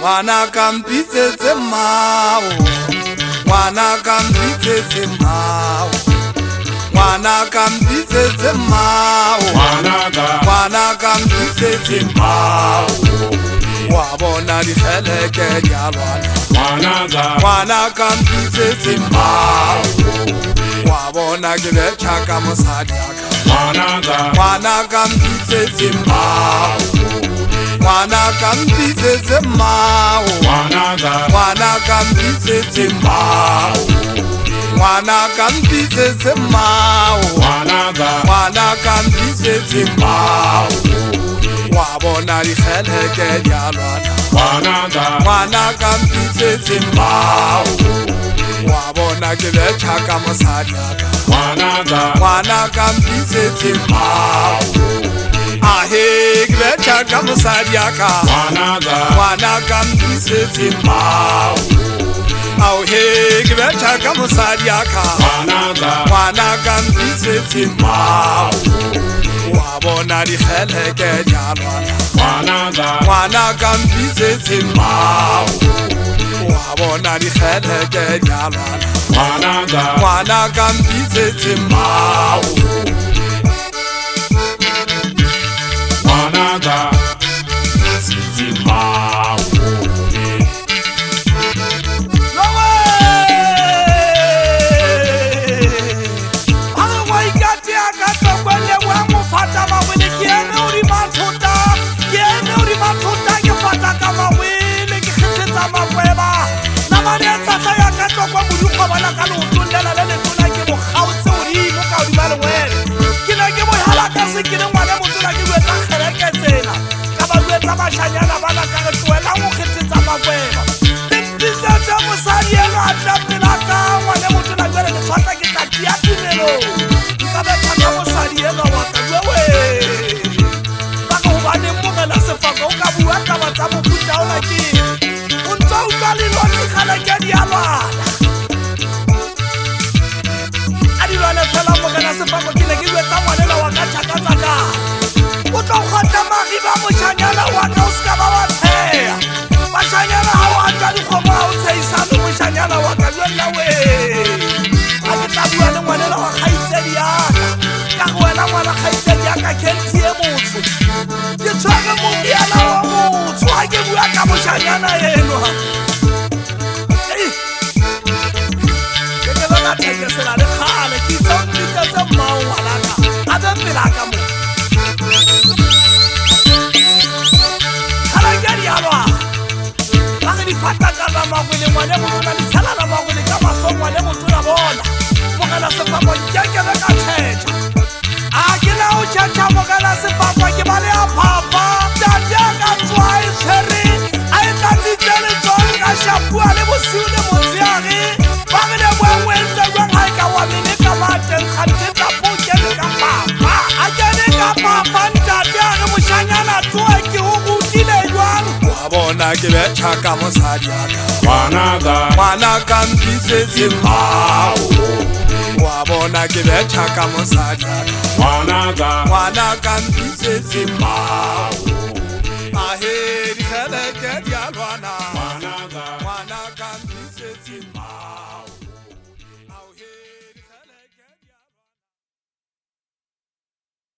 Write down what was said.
Ngwana ka mpitsetse mmao, ngwana ka mpitsetse mmao, ngwana ka mpitsetse mmao, ngwana ka mpitsetse mmao. Wa bona dikgeleke di a lwana, ngwana ka mpitsetse mmao. Wa bona ke betšha ka mosadi aka, ngwana ka mpitsetse mmao, ngwana ka mpitsetse mmao, ngwana ka mpitsetse mmao, ngwana ka mpitsetse mmao, ngwana ka mpitsetse mmao. Wa bona dikgeleke di a lwana, ngwana ka mpitsetse mmao. Wa bona ke betšha ka mosadi aka, ngwana ka mpitsetse mmao. Ahe ke betšha ka mosadi aka, ngwana ka mpitsetse mmao. Ahe ke betšha ka mosadi aka, ngwana ka mpitsetse mmao. Wa bona dikgeleke di a lwana, ngwana ka mpitsetse mmao. Wa bona dikgeleke di a lwana, ngwana ka mpitsetse mmao. Ke betšha ka mosadi aka, ngwana ka mpitsetse mmao. Wa bona ke betšha ka mosadi aka, ngwana ka mpitsetse mmao. Ahe dikgeleke di a lwana.